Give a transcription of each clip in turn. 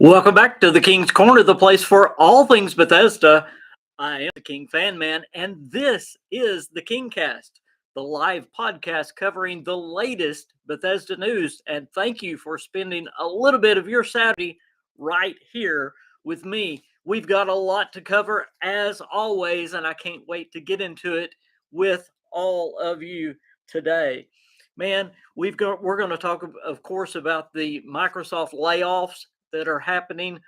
Welcome back to the King's Corner, the place for all things Bethesda. I am the KingFanMan, and this is the KingCast, the live podcast covering the latest Bethesda news. And thank you for spending a little bit of your Saturday right here with me. We've got a lot to cover as always, and I can't wait to get into it with all of you today. Man, we're going to talk, of course, about the Microsoft layoffs that are happening.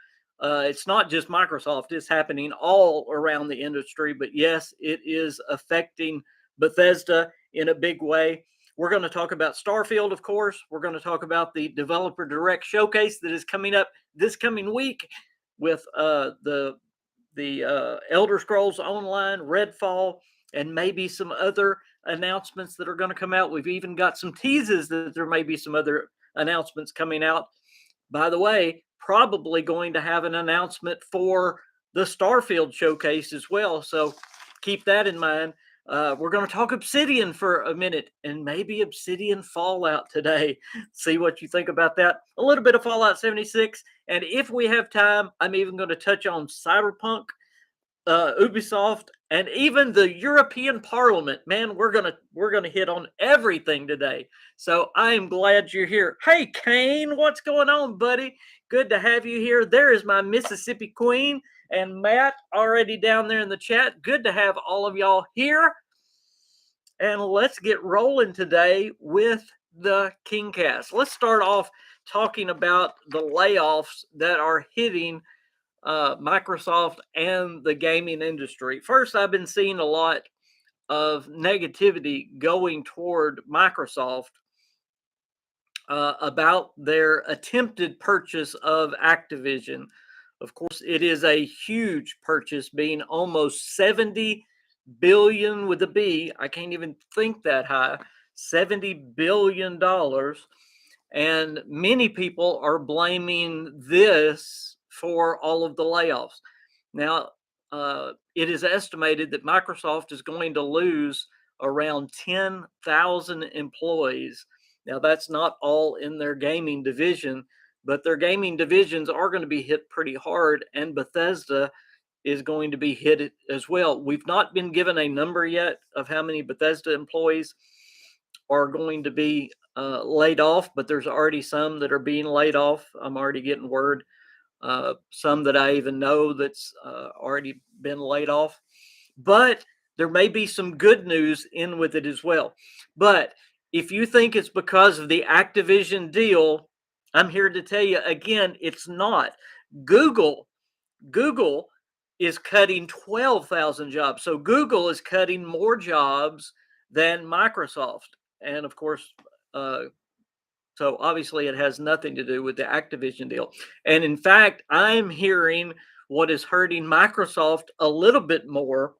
It's not just Microsoft, it's happening all around the industry. But yes, it is affecting Bethesda in a big way. We're going to talk about Starfield, of course. We're going to talk about the Developer Direct Showcase that is coming up this coming week with the Elder Scrolls Online, Redfall, and maybe some other announcements that are going to come out. We've even got some teases that there may be some other announcements coming out. By the way, probably going to have an announcement for the Starfield showcase as well. So keep that in mind. We're going to talk Obsidian for a minute and maybe Obsidian Fallout today. See what you think about that. A little bit of Fallout 76. And if we have time, I'm even going to touch on Cyberpunk, Ubisoft, and even the European Parliament. Man, we're gonna hit on everything today. So I am glad you're here. Hey, Kane, what's going on, buddy? Good to have you here. There is my Mississippi Queen and Matt already down there in the chat. Good to have all of y'all here. And let's get rolling today with the KingCast. Let's start off talking about the layoffs that are hitting Microsoft and the gaming industry. First, I've been seeing a lot of negativity going toward Microsoft about their attempted purchase of Activision. Of course, it is a huge purchase, being almost 70 billion with a B. I can't even think that high. $70 billion. And many people are blaming this for all of the layoffs. Now, it is estimated that Microsoft is going to lose around 10,000 employees. Now, that's not all in their gaming division, but their gaming divisions are going to be hit pretty hard, and Bethesda is going to be hit as well. We've not been given a number yet of how many Bethesda employees are going to be laid off, but there's already some that are being laid off. I'm already getting word. Some that I even know that's already been laid off. But there may be some good news in with it as well. But if you think it's because of the Activision deal, I'm here to tell you again, it's not. Google is cutting 12,000 jobs. So Google is cutting more jobs than Microsoft. And of course, so obviously it has nothing to do with the Activision deal. And in fact, I'm hearing what is hurting Microsoft a little bit more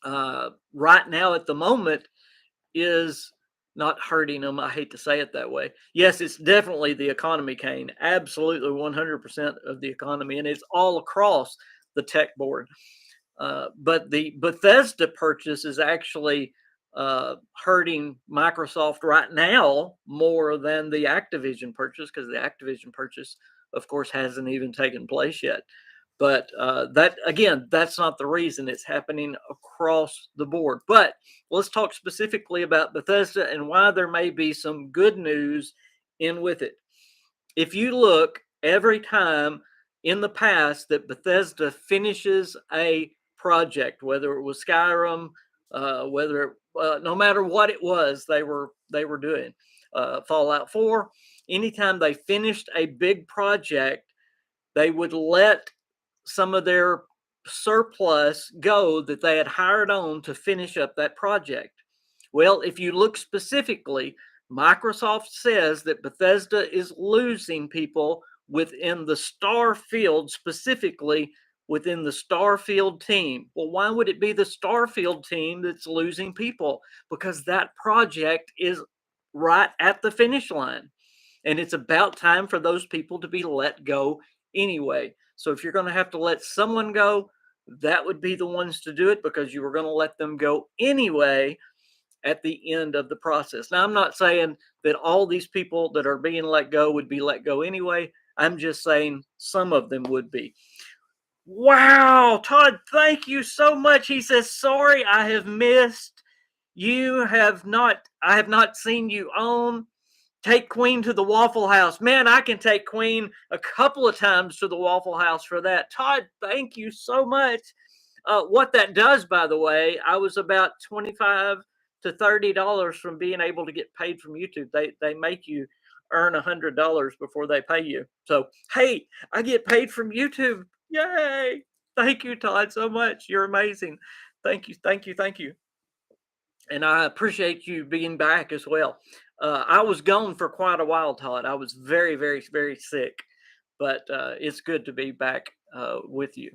right now at the moment is not hurting them. I hate to say it that way. Yes, it's definitely the economy, Kane. Absolutely 100% of the economy. And it's all across the tech board. But the Bethesda purchase is actually hurting Microsoft right now more than the Activision purchase, because the Activision purchase, of course, hasn't even taken place yet. But that, again, that's not the reason. It's happening across the board. But let's talk specifically about Bethesda and why there may be some good news in with it. If you look every time in the past that Bethesda finishes a project, whether it was Skyrim, no matter what it was they were doing, Fallout 4, anytime they finished a big project, they would let some of their surplus go that they had hired on to finish up that project. Well, if you look specifically, Microsoft says that Bethesda is losing people within the Starfield, specifically within the Starfield team. Well, why would it be the Starfield team that's losing people? Because that project is right at the finish line. And it's about time for those people to be let go anyway. So if you're going to have to let someone go, that would be the ones to do it, because you were going to let them go anyway. at the end of the process. Now, I'm not saying that all these people that are being let go would be let go anyway. I'm just saying some of them would be. Wow, Todd, thank you so much. He says, sorry, I have missed. I have not seen you on. Take Queen to the Waffle House. Man, I can take Queen a couple of times to the Waffle House for that. Todd, thank you so much. What that does, by the way, I was about $25 to $30 from being able to get paid from YouTube. They make you earn $100 before they pay you. So hey, I get paid from YouTube. Yay! Thank you, Todd, so much. You're amazing. Thank you, thank you, thank you. And I appreciate you being back as well. I was gone for quite a while, Todd. I was very, very, very sick, but it's good to be back with you.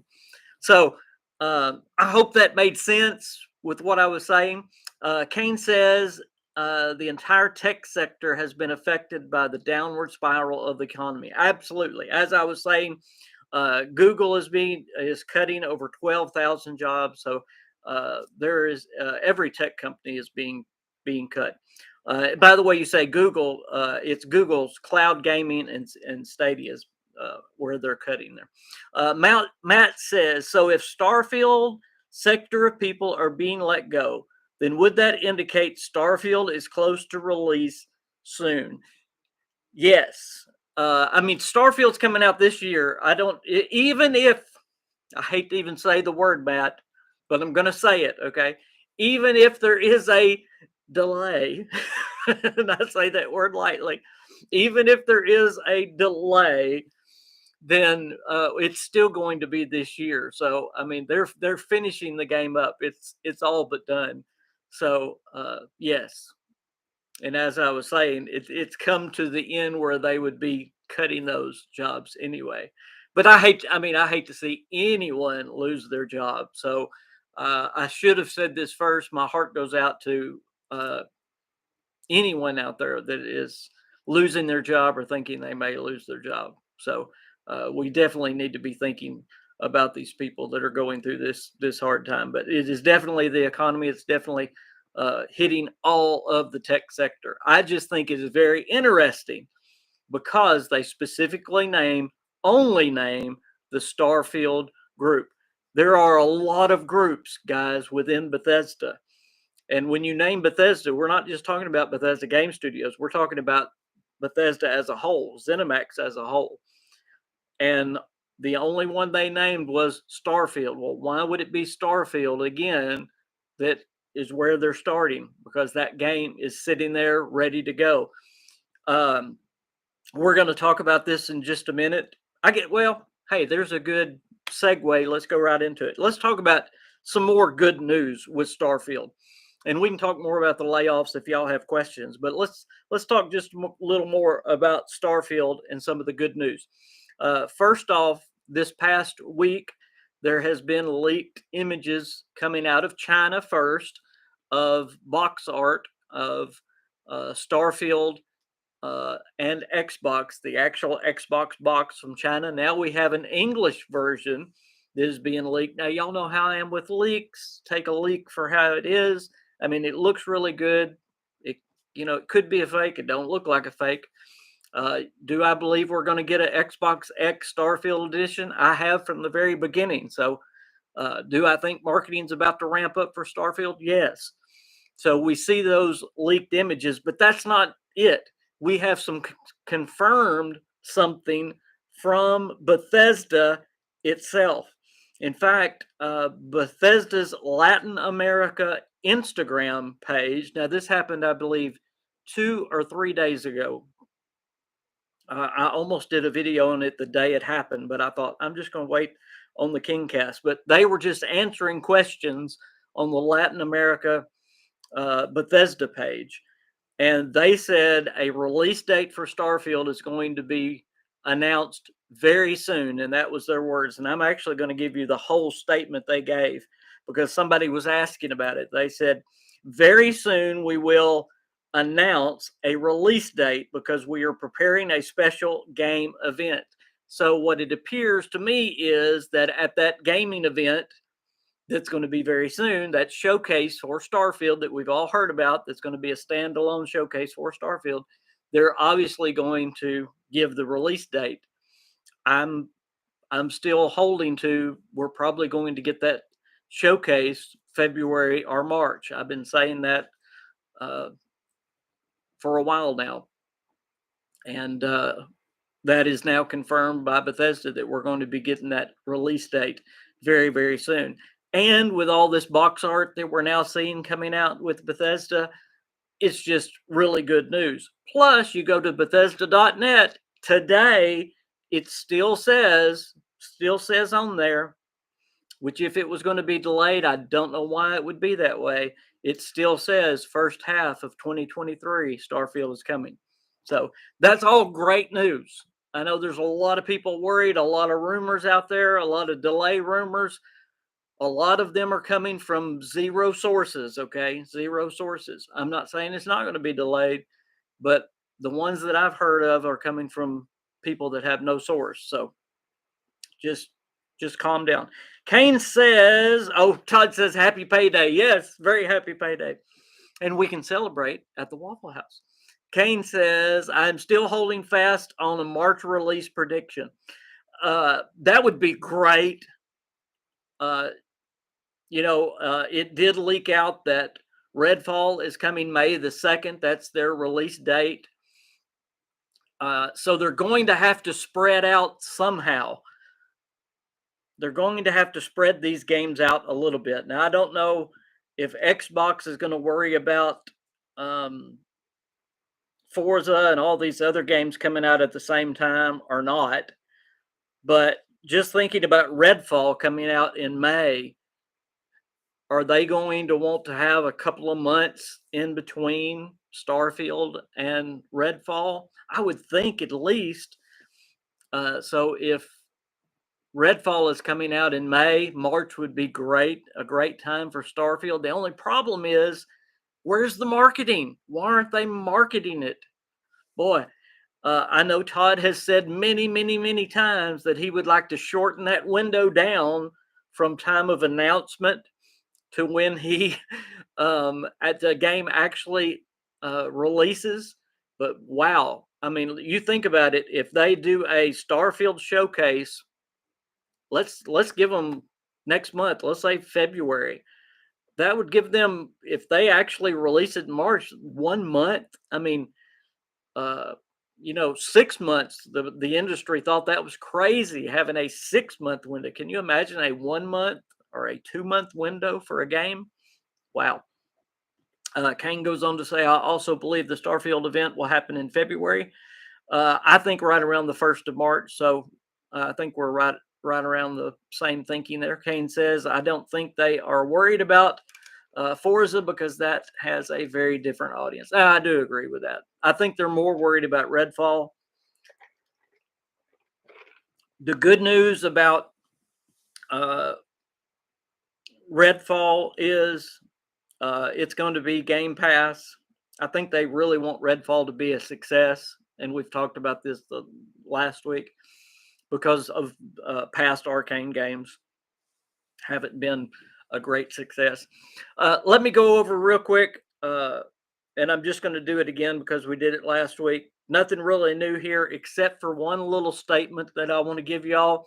So I hope that made sense with what I was saying. Kane says the entire tech sector has been affected by the downward spiral of the economy. Absolutely. As I was saying, Google is cutting over 12,000 jobs. So there is every tech company is being cut. By the way, you say Google, it's Google's cloud gaming and Stadia's where they're cutting there. Matt says, so if Starfield sector of people are being let go, then would that indicate Starfield is close to release soon? Yes. I mean, Starfield's coming out this year. Even if, I hate to even say the word, Matt, but I'm going to say it, okay? Even if there is a delay, and I say that word lightly, even if there is a delay, then it's still going to be this year. So I mean, they're finishing the game up. It's all but done. So yes, and as I was saying, it's come to the end where they would be cutting those jobs anyway. But I hate to see anyone lose their job. So I should have said this first. My heart goes out to uh, anyone out there that is losing their job or thinking they may lose their job. So we definitely need to be thinking about these people that are going through this hard time. But it is definitely the economy. It's definitely hitting all of the tech sector. I just think it is very interesting because they specifically only name the Starfield group. There are a lot of groups, guys, within Bethesda. And when you name Bethesda, we're not just talking about Bethesda Game Studios. We're talking about Bethesda as a whole, ZeniMax as a whole. And the only one they named was Starfield. Well, why would it be Starfield again? That is where they're starting because that game is sitting there ready to go. We're going to talk about this in just a minute. Hey, there's a good segue. Let's go right into it. Let's talk about some more good news with Starfield. And we can talk more about the layoffs if y'all have questions. But let's talk just a little more about Starfield and some of the good news. First off, this past week, there has been leaked images coming out of China first of box art of Starfield and Xbox, the actual Xbox box from China. Now we have an English version that is being leaked. Now, y'all know how I am with leaks. Take a leak for how it is. I mean, it looks really good. It could be a fake. It don't look like a fake. Do I believe we're going to get an Xbox X Starfield edition? I have from the very beginning. So do I think marketing's about to ramp up for Starfield? Yes. So we see those leaked images, but that's not it. We have some confirmed something from Bethesda itself. In fact, Bethesda's Latin America Instagram page, now this happened, I believe, 2 or 3 days ago. I almost did a video on it the day it happened, but I thought I'm just going to wait on the KingCast. But they were just answering questions on the Latin America Bethesda page. And they said a release date for Starfield is going to be announced very soon. And that was their words. And I'm actually going to give you the whole statement they gave because somebody was asking about it. They said, very soon we will announce a release date because we are preparing a special game event. So what it appears to me is that at that gaming event, that's going to be very soon, that showcase for Starfield that we've all heard about, that's going to be a standalone showcase for Starfield, they're obviously going to give the release date. I'm still holding to, we're probably going to get that showcase February or March. I've been saying that for a while now. And that is now confirmed by Bethesda that we're going to be getting that release date very, very soon. And with all this box art that we're now seeing coming out with Bethesda, it's just really good news. Plus, you go to Bethesda.net today, it still says on there, which if it was going to be delayed, I don't know why it would be that way. It still says first half of 2023, Starfield is coming. So that's all great news. I know there's a lot of people worried, a lot of rumors out there, a lot of delay rumors. A lot of them are coming from zero sources, okay? Zero sources. I'm not saying it's not going to be delayed, but the ones that I've heard of are coming from people that have no source. So just calm down. Kane says, oh, Todd says happy payday. Yes, very happy payday. And we can celebrate at the Waffle House. Kane says, I'm still holding fast on a March release prediction. That would be great. It did leak out that Redfall is coming May the 2nd. That's their release date. So they're going to have to spread out somehow. They're going to have to spread these games out a little bit. Now, I don't know if Xbox is going to worry about Forza and all these other games coming out at the same time or not. But just thinking about Redfall coming out in May, are they going to want to have a couple of months in between Starfield and Redfall? I would think at least. So if Redfall is coming out in May, March would be great, a great time for Starfield. The only problem is, where's the marketing? Why aren't they marketing it? Boy, I know Todd has said many, many, many times that he would like to shorten that window down from time of announcement to when he at the game actually releases. But wow, I mean, you think about it, if they do a Starfield showcase, let's give them next month, let's say February, that would give them, if they actually release it in March, 1 month. I mean, 6 months, the industry thought that was crazy, having a 6-month window. Can you imagine a 1 month or a 2-month window for a game? Wow. Kane goes on to say, I also believe the Starfield event will happen in February. I think right around the 1st of March. So I think we're right around the same thinking there. Kane says, I don't think they are worried about Forza because that has a very different audience. I do agree with that. I think they're more worried about Redfall. The good news about Redfall is it's going to be Game Pass. I think they really want Redfall to be a success, and we've talked about this the last week, because of past Arcane games haven't been a great success. Let me go over real quick, and I'm just going to do it again because we did it last week. Nothing really new here except for one little statement that I want to give y'all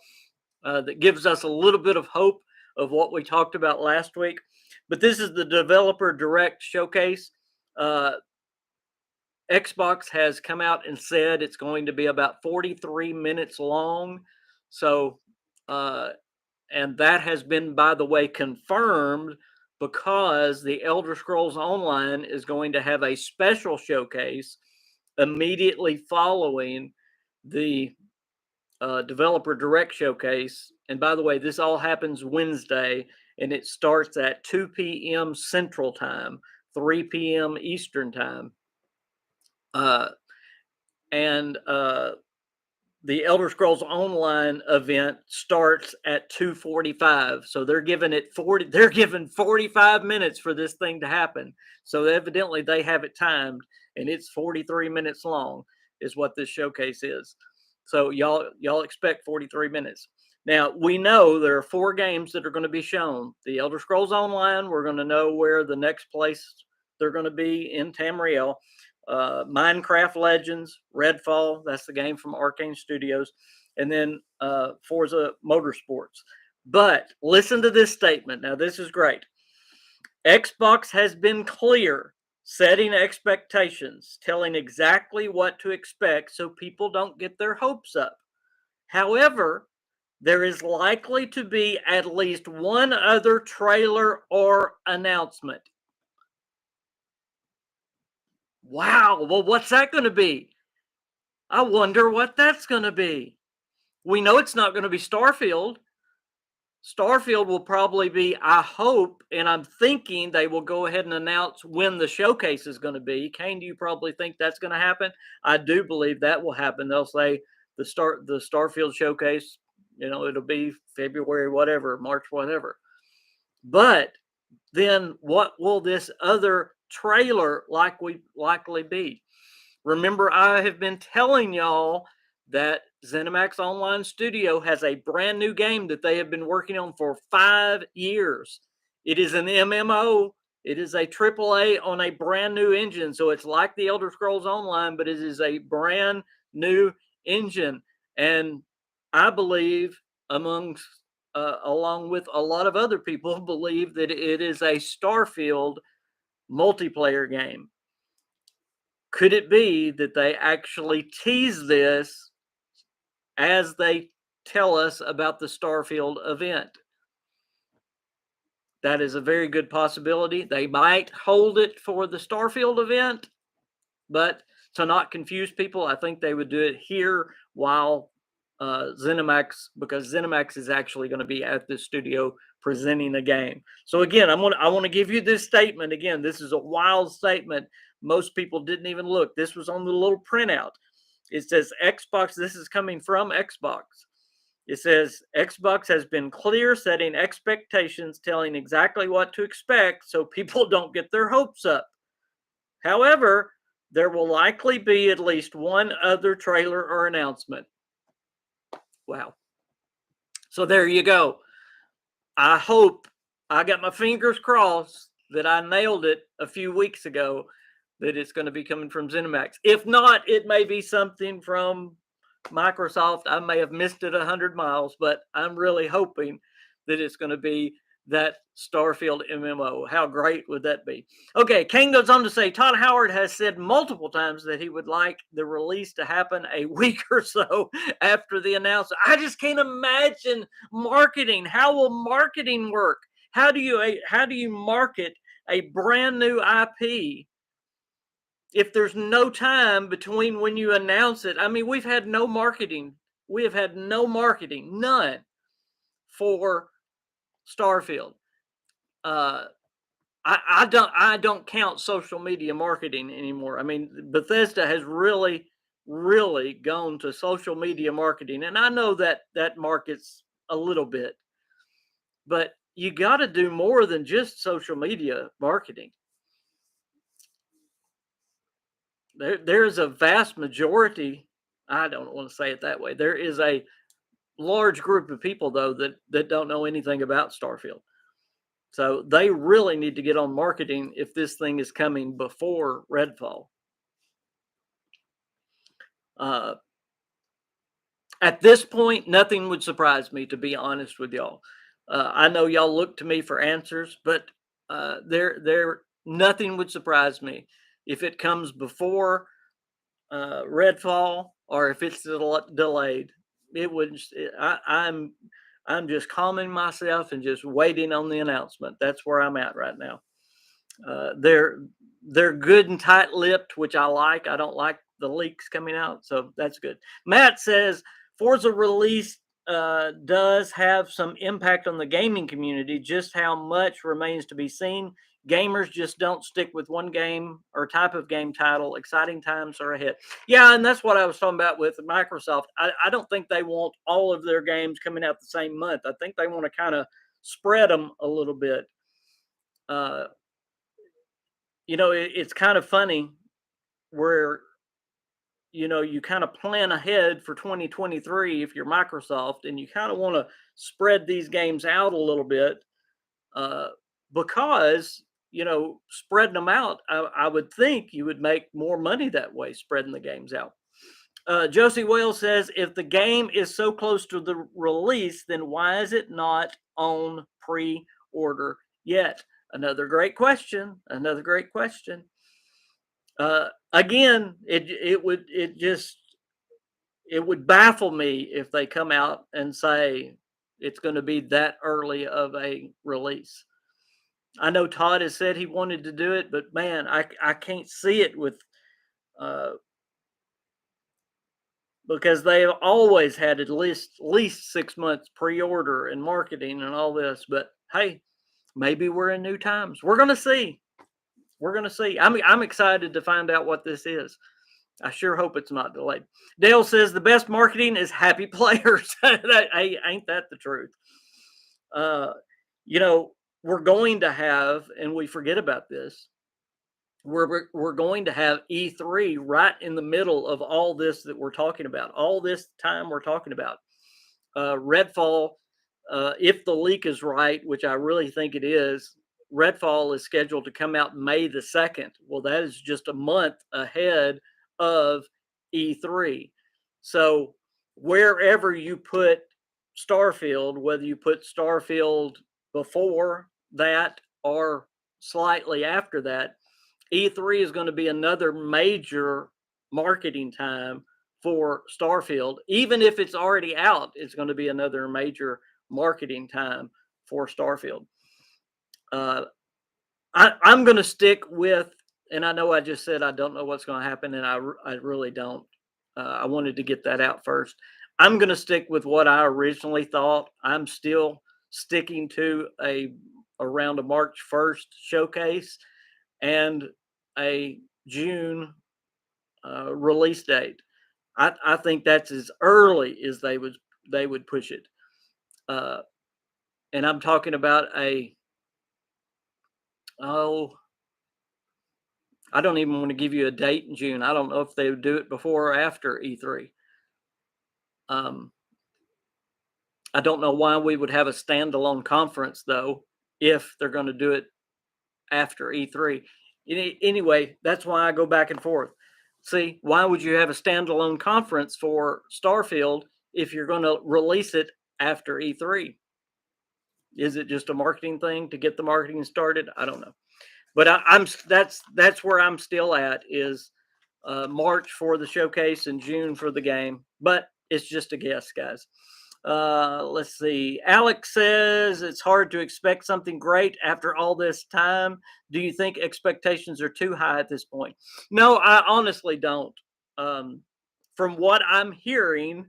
that gives us a little bit of hope of what we talked about last week. But this is the Developer Direct Showcase. Xbox has come out and said it's going to be about 43 minutes long. So, and that has been, by the way, confirmed because the Elder Scrolls Online is going to have a special showcase immediately following the Developer Direct Showcase. And by the way, this all happens Wednesday, and it starts at 2 p.m. Central Time, 3 p.m. Eastern Time. And the Elder Scrolls Online event starts at 2:45. So they're giving it 45 minutes for this thing to happen. So evidently they have it timed, and it's 43 minutes long is what this showcase is. So y'all expect 43 minutes. Now, we know there are 4 games that are going to be shown. The Elder Scrolls Online, we're going to know where the next place they're going to be in Tamriel. Minecraft Legends, Redfall, that's the game from Arcane Studios, and then Forza Motorsports. But listen to this statement. Now, this is great. Xbox has been clear, setting expectations, telling exactly what to expect so people don't get their hopes up. However, there is likely to be at least one other trailer or announcement. Wow, well, what's that going to be? I wonder what that's going to be. We know it's not going to be Starfield. Starfield will probably be, I hope, and I'm thinking they will go ahead and announce when the showcase is going to be. Kane, do you probably think that's going to happen? I do believe that will happen. They'll say the Starfield showcase, it'll be February, whatever, March, whatever. But then what will this other trailer likely be? Remember, I have been telling y'all that ZeniMax Online Studio has a brand new game that they have been working on for 5 years. It is an MMO. It is a AAA on a brand new engine. So it's like the Elder Scrolls Online, but it is a brand new engine. And I believe along with a lot of other people, believe that it is a Starfield multiplayer game. Could it be that they actually tease this as they tell us about the Starfield event? That is a very good possibility. They might hold it for the Starfield event, but to not confuse people, I think they would do it here while ZeniMax, because ZeniMax is actually going to be at the studio presenting a game. So again, I want to give you this statement. Again, this is a wild statement. Most people didn't even look. This was on the little printout. It says Xbox. This is coming from Xbox. It says Xbox has been clear, setting expectations, telling exactly what to expect so people don't get their hopes up. However, there will likely be at least one other trailer or announcement. Wow. So there you go. I hope, I got my fingers crossed that I nailed it a few weeks ago, that it's going to be coming from ZeniMax. If not, it may be something from Microsoft. I may have missed it 100 miles, but I'm really hoping that it's going to be that Starfield MMO. How great would that be? Okay, Kane goes on to say, Todd Howard has said multiple times that he would like the release to happen a week or so after the announcement. I just can't imagine marketing. How will marketing work? How do you market a brand new IP if there's no time between when you announce it? I mean, we've had no marketing. We have had no marketing, none, for Starfield. I don't count social media marketing anymore. I mean, Bethesda has really, really gone to social media marketing, and I know that markets a little bit, but you got to do more than just social media marketing. There is a vast majority. I don't want to say it that way. There is a large group of people, though, that don't know anything about Starfield. So they really need to get on marketing if this thing is coming before Redfall. At this point, nothing would surprise me, to be honest with y'all. I know y'all look to me for answers, but nothing would surprise me if it comes before Redfall or if it's delayed. It would. I'm just calming myself and just waiting on the announcement. That's where I'm at right now. They're good and tight-lipped, which I like. I don't like the leaks coming out, so that's good. Matt says Forza release does have some impact on the gaming community. Just how much remains to be seen. Gamers just don't stick with one game or type of game title. Exciting times are ahead. Yeah, and that's what I was talking about with Microsoft. I don't think they want all of their games coming out the same month. I think they want to kind of spread them a little bit. It's kind of funny where you kind of plan ahead for 2023 if you're Microsoft, and you kind of want to spread these games out a little bit, uh, because spreading them out, I would think you would make more money that way, spreading the games out. Josie Wales says, if the game is so close to the release, then why is it not on pre-order yet? Another great question. Another great question. Again, it would baffle me if they come out and say it's going to be that early of a release. I know Todd has said he wanted to do it, but man, I can't see it with because they've always had at least 6 months pre-order and marketing and all this. But hey, maybe we're in new times. We're gonna see. We're gonna see. I'm excited to find out what this is. I sure hope it's not delayed. Dale says the best marketing is happy players. Ain't that the truth? Uh, we're going to have, and we forget about this. We're going to have E3 right in the middle of all this that we're talking about. All this time we're talking about Redfall. If the leak is right, which I really think it is, Redfall is scheduled to come out May the 2nd. Well, that is just a month ahead of E3. So wherever you put Starfield, whether you put Starfield before that or slightly after that, E3 is going to be another major marketing time for Starfield. Even if it's already out, it's going to be another major marketing time for Starfield. I'm going to stick with, and I know I just said I don't know what's going to happen, and I really don't. I wanted to get that out first. I'm going to stick with what I originally thought. I'm still sticking to around a March 1st showcase and a June release date. I think that's as early as they would push it. And I'm talking about I don't even want to give you a date in June. I don't know if they would do it before or after E3. I don't know why we would have a standalone conference though if they're going to do it after E3. Anyway, that's why I go back and forth. See, why would you have a standalone conference for Starfield if you're going to release it after E3? Is it just a marketing thing to get the marketing started? I don't know, but that's where I'm still at is March for the showcase and June for the game. But it's just a guess, guys. Let's see. Alex says it's hard to expect something great after all this time. Do you think expectations are too high at this point? No, I honestly don't. From what I'm hearing,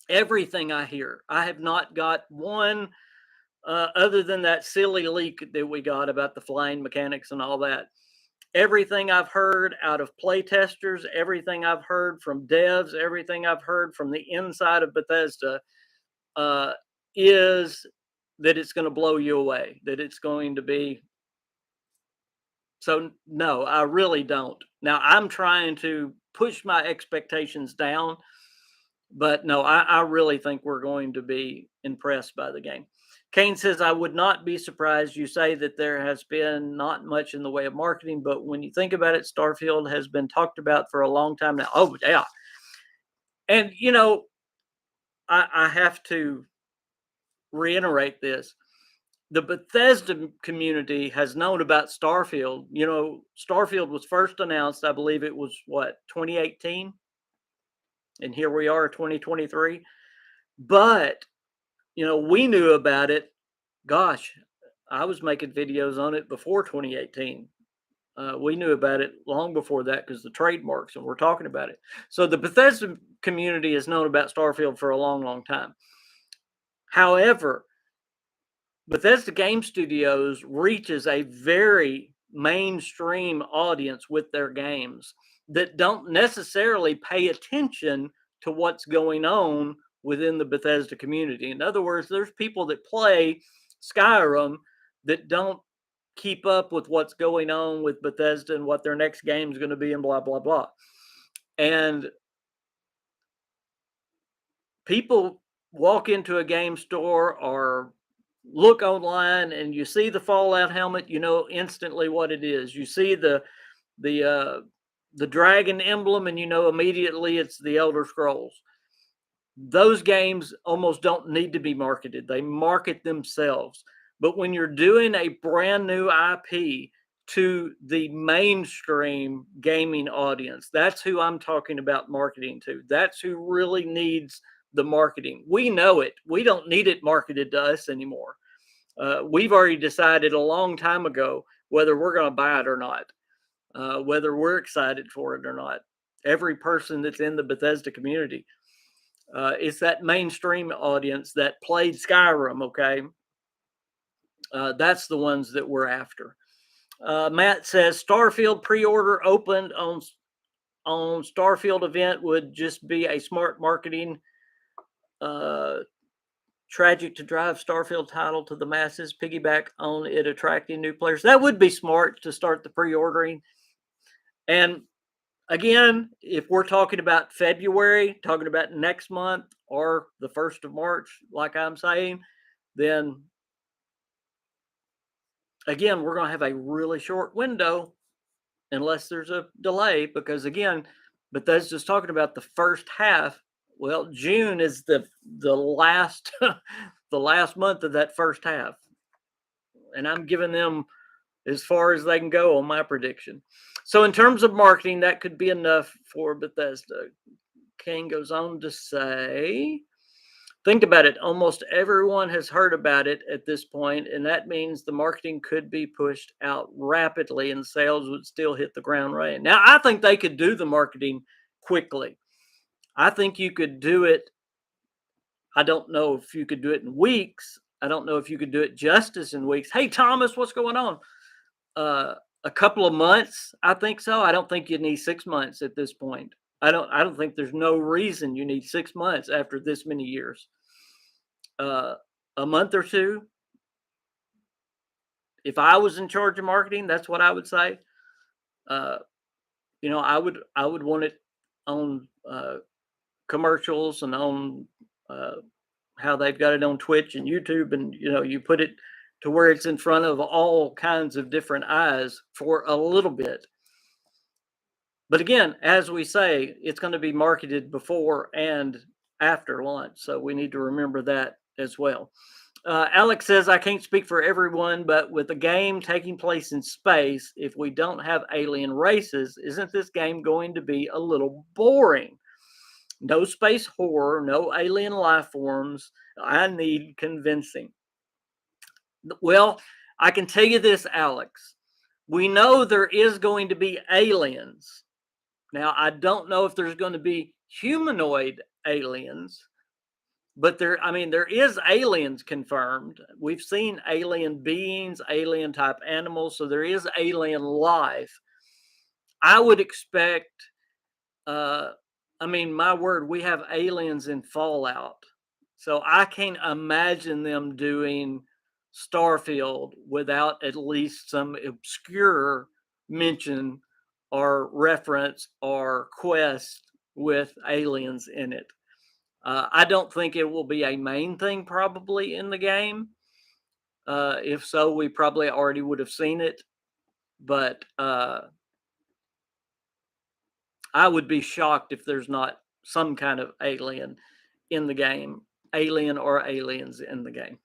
everything I hear, I have not got one other than that silly leak that we got about the flying mechanics and all that. Everything I've heard out of playtesters, everything I've heard from devs, everything I've heard from the inside of Bethesda is that it's going to blow you away, that it's going to be. So, no, I really don't. Now, I'm trying to push my expectations down, but no, I really think we're going to be impressed by the game. Kane says, I would not be surprised. You say that there has been not much in the way of marketing, but when you think about it, Starfield has been talked about for a long time now. Oh, yeah. And, I have to reiterate this. The Bethesda community has known about Starfield. Starfield was first announced, I believe it was 2018? And here we are, 2023. But, we knew about it. Gosh, I was making videos on it before 2018. We knew about it long before that because the trademarks, and we're talking about it. So the Bethesda community has known about Starfield for a long, long time. However, Bethesda Game Studios reaches a very mainstream audience with their games that don't necessarily pay attention to what's going on within the Bethesda community. In other words, there's people that play Skyrim that don't keep up with what's going on with Bethesda and what their next game is going to be and blah, blah, blah. And people walk into a game store or look online and you see the Fallout helmet, you know instantly what it is. You see the uh, the dragon emblem, and you know immediately it's the Elder Scrolls. Those games almost don't need to be marketed; they market themselves. But when you're doing a brand new IP to the mainstream gaming audience, that's who I'm talking about marketing to. That's who really needs the marketing. We know it. We don't need it marketed to us anymore. We've already decided a long time ago whether we're going to buy it or not, whether we're excited for it or not. Every person that's in the Bethesda community, it's that mainstream audience that played Skyrim. Okay, that's the ones that we're after. Matt says Starfield pre-order opened on Starfield event would just be a smart marketing. Uh, Tragic to drive Starfield title to the masses, piggyback on it attracting new players. That would be smart to start the pre-ordering. And again, if we're talking about February, talking about next month or the 1st of March, like I'm saying, then again, we're going to have a really short window unless there's a delay, because again, Bethesda's talking about the first half. Well, June is the last the last month of that first half. And I'm giving them as far as they can go on my prediction. So in terms of marketing, that could be enough for Bethesda. King goes on to say, think about it. Almost everyone has heard about it at this point, and that means the marketing could be pushed out rapidly and sales would still hit the ground running. Now, I think they could do the marketing quickly. I think you could do it. I don't know if you could do it in weeks. I don't know if you could do it justice in weeks. Hey, Thomas, what's going on? A couple of months, I think so. I don't think you need 6 months at this point. I don't think there's no reason you need 6 months after this many years. A month or two. If I was in charge of marketing, that's what I would say. Uh, I would want it on commercials and on how they've got it on Twitch and YouTube, and you put it to where it's in front of all kinds of different eyes for a little bit. But again, as we say, it's going to be marketed before and after launch, so we need to remember that as well. Alex says, I can't speak for everyone, but with a game taking place in space, if we don't have alien races, isn't this game going to be a little boring? No space horror, no alien life forms. I need convincing. Well, I can tell you this, Alex. We know there is going to be aliens. Now, I don't know if there's going to be humanoid aliens, but there is aliens confirmed. We've seen alien beings, alien type animals, so there is alien life. I would expect, my word, we have aliens in Fallout. So I can't imagine them doing Starfield without at least some obscure mention or reference or quest with aliens in it. I don't think it will be a main thing probably in the game. If so, we probably already would have seen it. But I would be shocked if there's not some kind of alien in the game, alien or aliens in the game.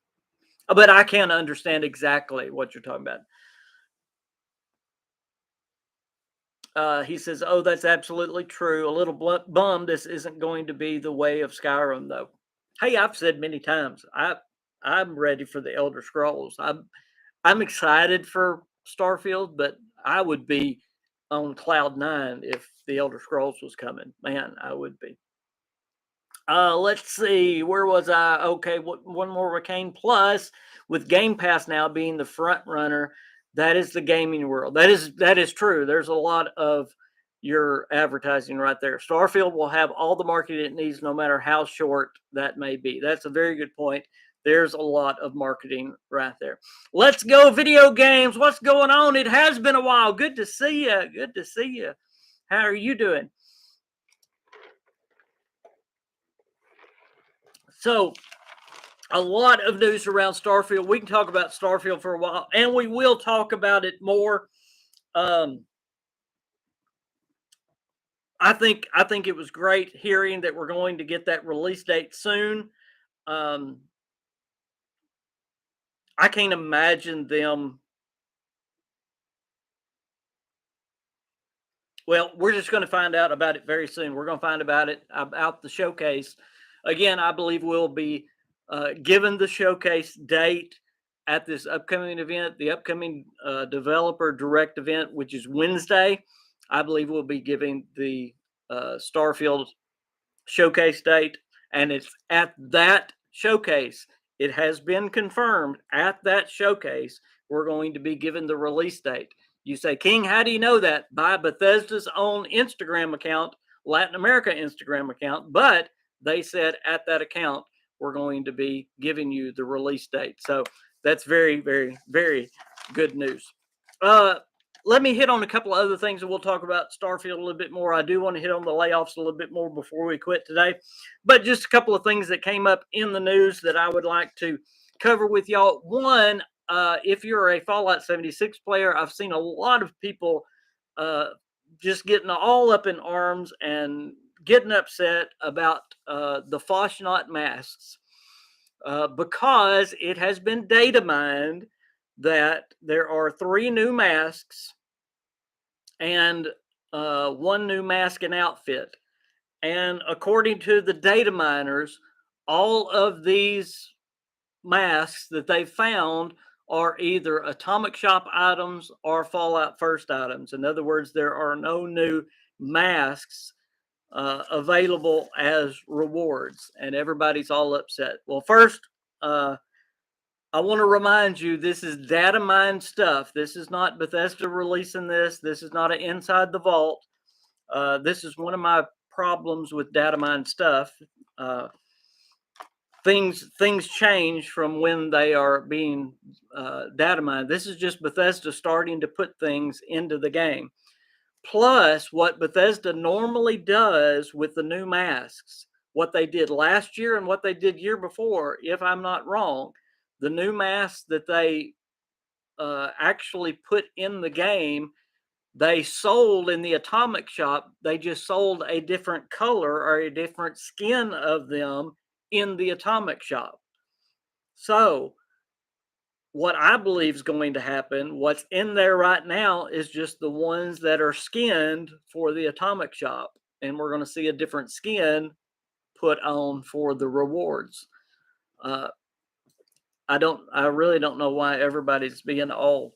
But I can't understand exactly what you're talking about. He says, oh, that's absolutely true. A little bummed this isn't going to be the way of Skyrim, though. Hey, I've said many times, I'm ready for the Elder Scrolls. I'm excited for Starfield, but I would be on cloud 9 if the Elder Scrolls was coming. Man, I would be. Let's see, where was I? Okay, one more Arcane Plus, with Game Pass now being the front runner. That is the gaming world. That is true. There's a lot of your advertising right there. Starfield will have all the marketing it needs, no matter how short that may be. That's a very good point. There's a lot of marketing right there. Let's go video games. What's going on? It has been a while. Good to see you. Good to see you. How are you doing? So, a lot of news around Starfield. We can talk about Starfield for a while, and we will talk about it more. I think it was great hearing that we're going to get that release date soon. I can't imagine them. Well, we're just going to find out about it very soon. We're going to find about the showcase. Again, I believe we'll be given the showcase date at this upcoming event, the upcoming developer direct event, which is Wednesday. I believe we'll be giving the Starfield showcase date, and it's at that showcase. It has been confirmed at that showcase we're going to be given the release date. You say, King, how do you know that? By Bethesda's own Instagram account, Latin America Instagram account, but they said at that account we're going to be giving you the release date. So that's very, very, very good news. Let me hit on a couple of other things, and we'll talk about Starfield a little bit more. I do want to hit on the layoffs a little bit more before we quit today, but just a couple of things that came up in the news that I would like to cover with y'all. One, if you're a Fallout 76 player, I've seen a lot of people just getting all up in arms and getting upset about the Foshnot masks because it has been data mined that there are 3 new masks and 1 new mask and outfit. And according to the data miners, all of these masks that they found are either Atomic Shop items or Fallout First items. In other words, there are no new masks available as rewards, and everybody's all upset. Well, first, I want to remind you, this is data mine stuff. This is not Bethesda releasing this. This is not an inside the vault. This is one of my problems with data mine stuff. Things change from when they are being data mined. This is just Bethesda starting to put things into the game. Plus, what Bethesda normally does with the new masks, what they did last year and what they did year before, if I'm not wrong, the new masks that they actually put in the game, they sold in the Atomic Shop. They just sold a different color or a different skin of them in the Atomic Shop. So, what I believe is going to happen, what's in there right now, is just the ones that are skinned for the Atomic Shop. And we're going to see a different skin put on for the rewards. I really don't know why everybody's being all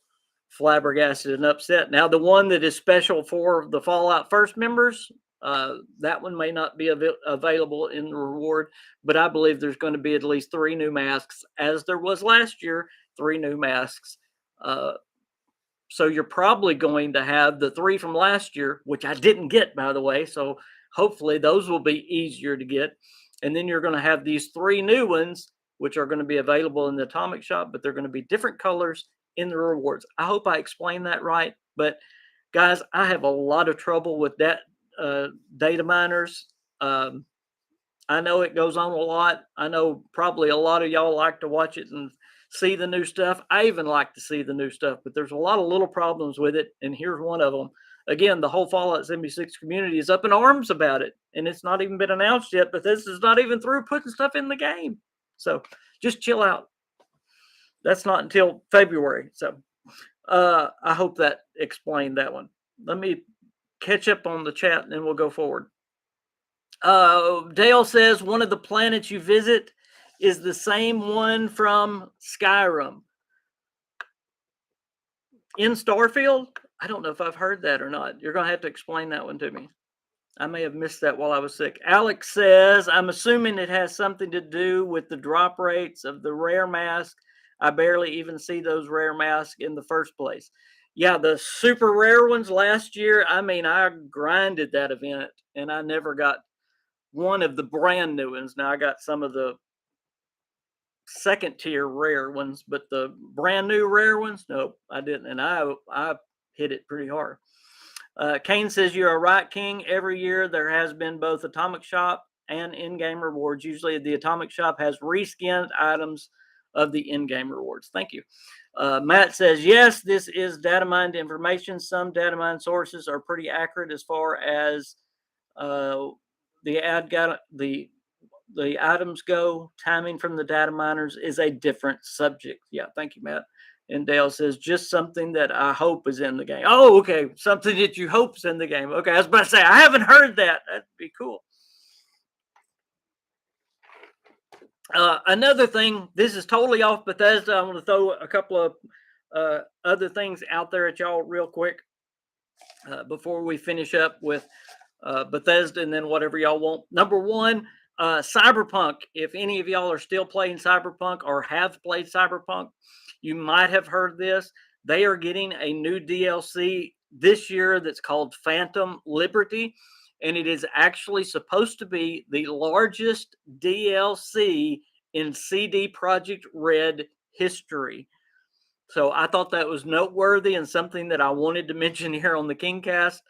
flabbergasted and upset. Now, the one that is special for the Fallout First members, that one may not be available in the reward, but I believe there's going to be at least 3 new masks, as there was last year, 3 new masks. So you're probably going to have the 3 from last year, which I didn't get, by the way. So hopefully those will be easier to get. And then you're going to have these 3 new ones, which are going to be available in the Atomic Shop, but they're going to be different colors in the rewards. I hope I explained that right. But guys, I have a lot of trouble with that data miners. I know it goes on a lot. I know probably a lot of y'all like to watch it and see the new stuff. I even like to see the new stuff, but there's a lot of little problems with it, and here's one of them. Again, the whole Fallout 76 community is up in arms about it, and it's not even been announced yet, but this is not even through putting stuff in the game. So just chill out. That's not until February. So I hope that explained that one. Let me catch up on the chat, and then we'll go forward. Dale says one of the planets you visit is the same one from Skyrim. In Starfield? I don't know if I've heard that or not. You're going to have to explain that one to me. I may have missed that while I was sick. Alex says, I'm assuming it has something to do with the drop rates of the rare mask. I barely even see those rare masks in the first place. Yeah, the super rare ones last year, I mean, I grinded that event, and I never got one of the brand new ones. Now, I got some of the second tier rare ones, but the brand new rare ones, nope, I didn't. And I hit it pretty hard. Kane says, you're right, King. Every year there has been both Atomic Shop and in-game rewards. Usually the Atomic Shop has reskinned items of the in-game rewards. Thank you. Matt says, yes, this is data mined information. Some data mine sources are pretty accurate as far as the items go. Timing from the data miners is a different subject. Yeah, thank you, Matt. And Dale says, just something that I hope is in the game. Oh, okay. Something that you hope is in the game. Okay, I was about to say, I haven't heard that. That'd be cool. Another thing, this is totally off Bethesda. I'm going to throw a couple of other things out there at y'all real quick before we finish up with Bethesda and then whatever y'all want. Number one, Cyberpunk. If any of y'all are still playing Cyberpunk or have played Cyberpunk, you might have heard this. They are getting a new DLC this year that's called Phantom Liberty, and it is actually supposed to be the largest DLC in CD Projekt Red history. So I thought that was noteworthy and something that I wanted to mention here on the KingCast.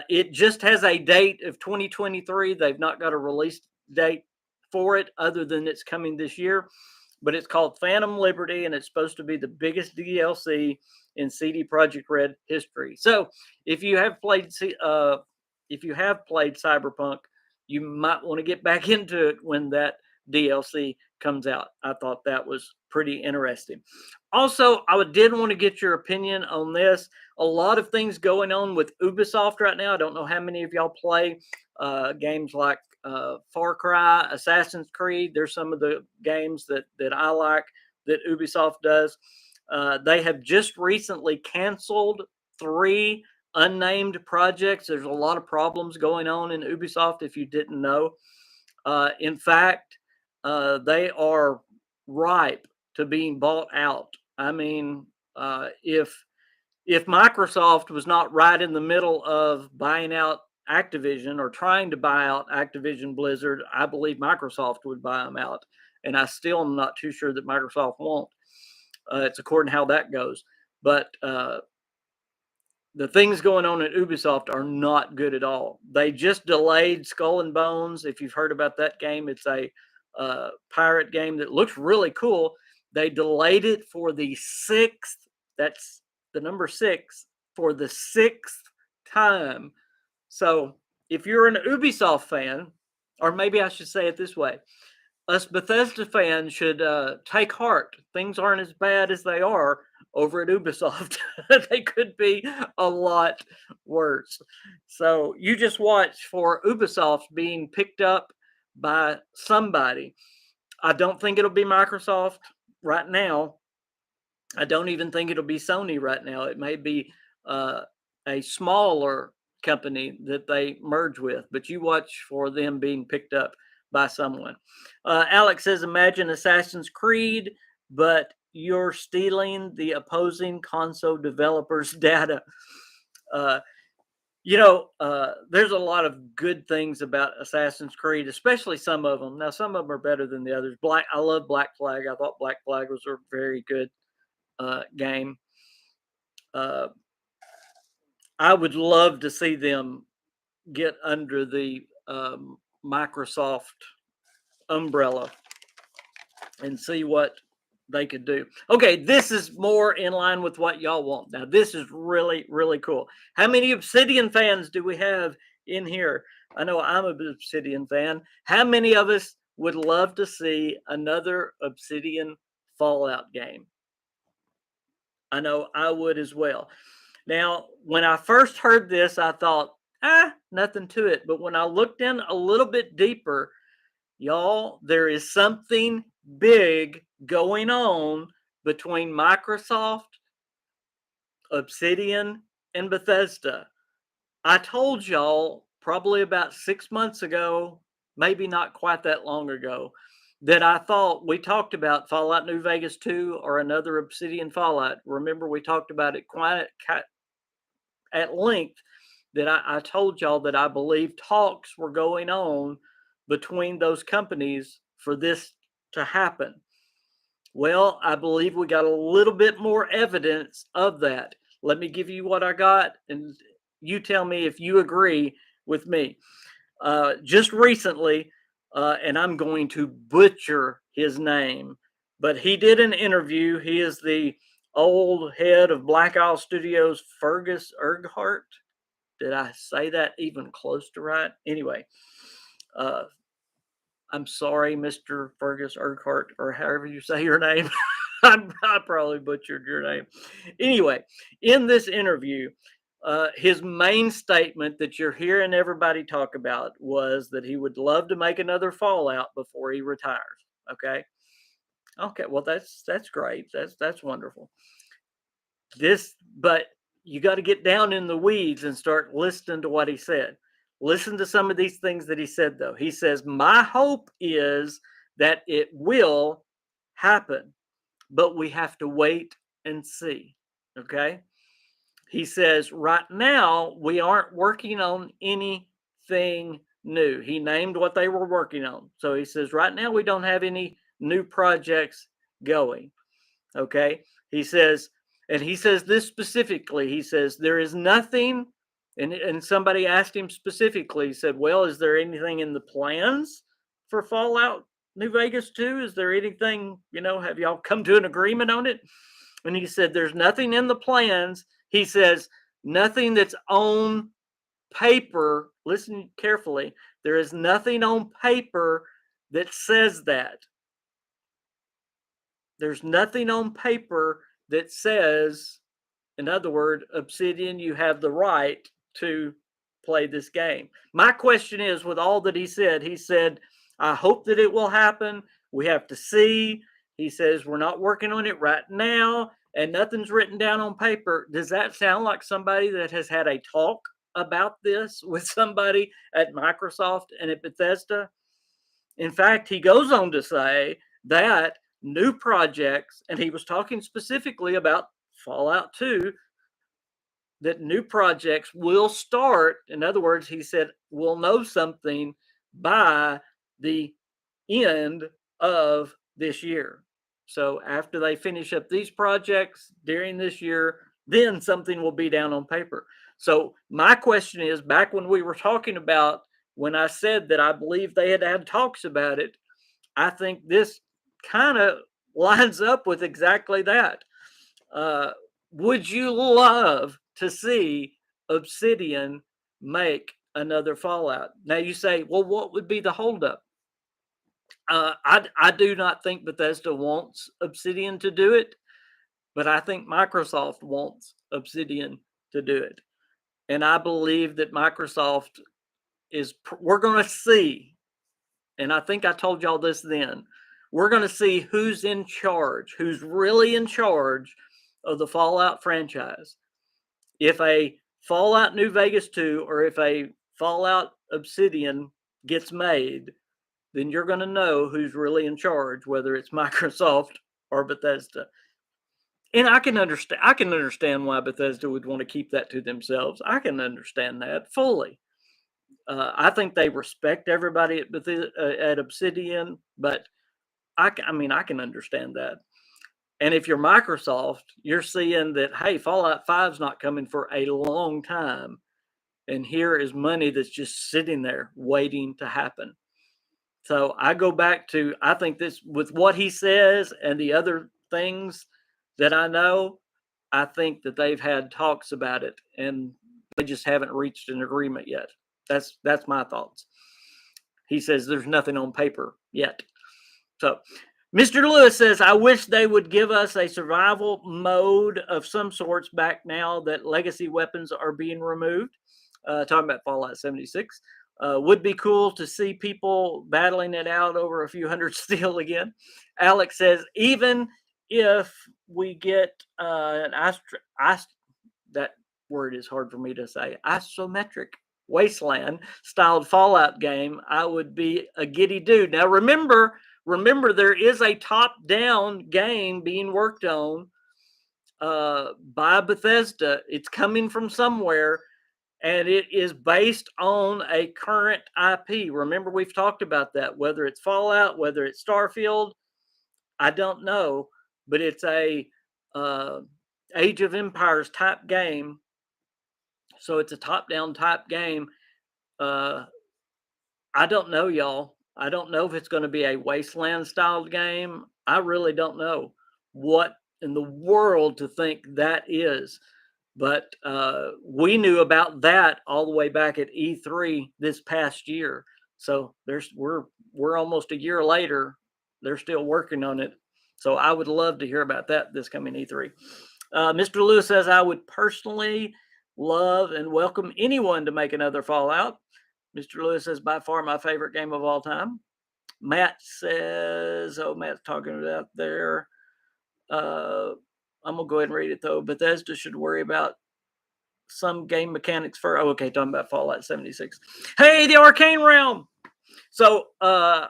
It just has a date of 2023. They've not got a release date for it other than it's coming this year. But it's called Phantom Liberty, and it's supposed to be the biggest DLC in CD Projekt Red history. So if you have played Cyberpunk, you might want to get back into it when that DLC comes out. I thought that was pretty interesting. Also, I did want to get your opinion on this. A lot of things going on with Ubisoft right now. I don't know how many of y'all play games like Far Cry, Assassin's Creed. There's some of the games that I like that Ubisoft does. They have just recently canceled 3 unnamed projects. There's a lot of problems going on in Ubisoft if you didn't know. In fact, they are ripe to being bought out. I mean, if Microsoft was not right in the middle of buying out Activision or trying to buy out Activision Blizzard, I believe Microsoft would buy them out. And I still am not too sure that Microsoft won't. It's according to how that goes. But the things going on at Ubisoft are not good at all. They just delayed Skull and Bones. If you've heard about that game, it's a pirate game that looks really cool. They delayed it for the 6th, that's the number 6, for the 6th time. So if you're an Ubisoft fan, or maybe I should say it this way, us Bethesda fans should take heart. Things aren't as bad as they are over at Ubisoft. They could be a lot worse. So you just watch for Ubisoft being picked up by somebody. I don't think it'll be Microsoft right now. I don't even think it'll be Sony right now. It may be a smaller company that they merge with, but you watch for them being picked up by someone. Alex says, imagine Assassin's Creed, but you're stealing the opposing console developers' data. There's a lot of good things about Assassin's Creed, especially some of them. Now, some of them are better than the others. I love Black Flag. I thought Black Flag was a very good game. I would love to see them get under the Microsoft umbrella and see what they could do. Okay, this is more in line with what y'all want. Now, this is really, really cool. How many Obsidian fans do we have in here? I know I'm an Obsidian fan. How many of us would love to see another Obsidian Fallout game? I know I would as well. Now, when I first heard this, I thought, nothing to it. But when I looked in a little bit deeper, y'all, there is something big going on between Microsoft, Obsidian, and Bethesda. I told y'all probably about 6 months ago, maybe not quite that long ago, that I thought we talked about Fallout New Vegas 2 or another Obsidian Fallout. Remember, we talked about it quite at length, that I told y'all that I believe talks were going on between those companies for this to happen. Well, I believe we got a little bit more evidence of that. Let me give you what I got, and you tell me if you agree with me. just recently, and I'm going to butcher his name, but he did an interview. He is the old head of Black Isle Studios, Fergus Urquhart. Did I say that even close to right? Anyway, uh, I'm sorry, Mr. Fergus Urquhart, or however you say your name. I probably butchered your name. Anyway, in this interview, his main statement that you're hearing everybody talk about was that he would love to make another Fallout before he retires. Okay. Okay. Well, that's great. That's wonderful. But you got to get down in the weeds and start listening to what he said. Listen to some of these things that he said, though. He says, "My hope is that it will happen, but we have to wait and see." Okay. He says, right now, we aren't working on anything new. He named what they were working on. So he says, right now, we don't have any new projects going. Okay. He says, and he says this specifically. He says, there is nothing. And somebody asked him specifically, he said, well, is there anything in the plans for Fallout New Vegas 2? Is there anything, have y'all come to an agreement on it? And he said, there's nothing in the plans. He says, nothing that's on paper. Listen carefully. There is nothing on paper that says that. There's nothing on paper that says, in other words, Obsidian, you have the right to play this game. My question is, with all that he said, I hope that it will happen. We have to see. He says, we're not working on it right now, and nothing's written down on paper. Does that sound like somebody that has had a talk about this with somebody at Microsoft and at Bethesda? In fact, he goes on to say that new projects, and he was talking specifically about Fallout 2, that new projects will start. In other words, he said, we'll know something by the end of this year. So after they finish up these projects during this year, then something will be down on paper. So my question is, back when we were talking about, when I said that I believe they had talks about it, I think this kind of lines up with exactly that. Uh, would you love to see Obsidian make another Fallout? Now you say, well, what would be the holdup? I do not think Bethesda wants Obsidian to do it, but I think Microsoft wants Obsidian to do it. And I believe that Microsoft we're going to see, and I think I told y'all this then, we're going to see who's in charge, who's really in charge of the Fallout franchise. If a Fallout New Vegas 2 or if a Fallout Obsidian gets made, then you're going to know who's really in charge, whether it's Microsoft or Bethesda. And I can understand why Bethesda would want to keep that to themselves. I can understand that fully. I think they respect everybody at Obsidian, but I can understand that. And if you're Microsoft, you're seeing that, hey, Fallout 5 is not coming for a long time. And here is money that's just sitting there waiting to happen. So I go back to, I think this, with what he says and the other things that I know, I think that they've had talks about it and they just haven't reached an agreement yet. That's my thoughts. He says there's nothing on paper yet. So Mr. Lewis says, I wish they would give us a survival mode of some sorts back now that legacy weapons are being removed. Talking about Fallout 76. Would be cool to see people battling it out over a few hundred steel again. Alex says, even if we get that word is hard for me to say, isometric wasteland styled Fallout game, I would be a giddy dude. Now remember, there is a top-down game being worked on by Bethesda. It's coming from somewhere, and it is based on a current IP. Remember, we've talked about that. Whether it's Fallout, whether it's Starfield, I don't know, but it's a Age of Empires type game. So it's a top-down type game. I don't know, y'all. I don't know if it's going to be a Wasteland style game. I really don't know what in the world to think that is. But we knew about that all the way back at E3 this past year. So we're almost a year later. They're still working on it. So I would love to hear about that this coming E3. Mr. Lewis says I would personally love and welcome anyone to make another Fallout. Mr. Lewis says by far my favorite game of all time. Matt says, oh, Matt's talking about there. I'm gonna go ahead and read it though. Bethesda should worry about some game mechanics for. Oh, okay, talking about Fallout 76. Hey, the Arcane Realm. So I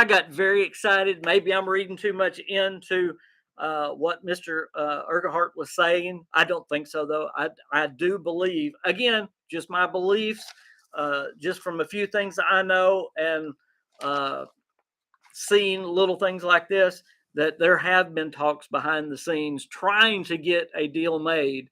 got very excited. Maybe I'm reading too much into what Mr. Urquhart was saying. I don't think so though. I do believe, again, just my beliefs, just from a few things that I know and seeing little things like this, that there have been talks behind the scenes trying to get a deal made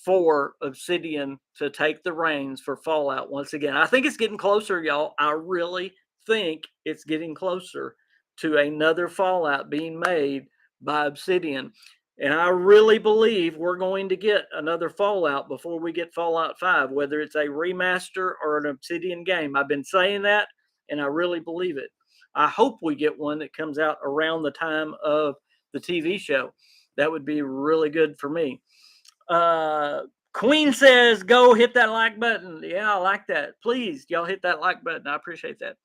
for Obsidian to take the reins for Fallout once again. I think it's getting closer, y'all. I really think it's getting closer to another Fallout being made by Obsidian. And I really believe we're going to get another Fallout before we get Fallout 5, whether it's a remaster or an Obsidian game. I've been saying that, and I really believe it. I hope we get one that comes out around the time of the TV show. That would be really good for me. Queen says, go hit that like button. Yeah, I like that. Please, y'all hit that like button. I appreciate that.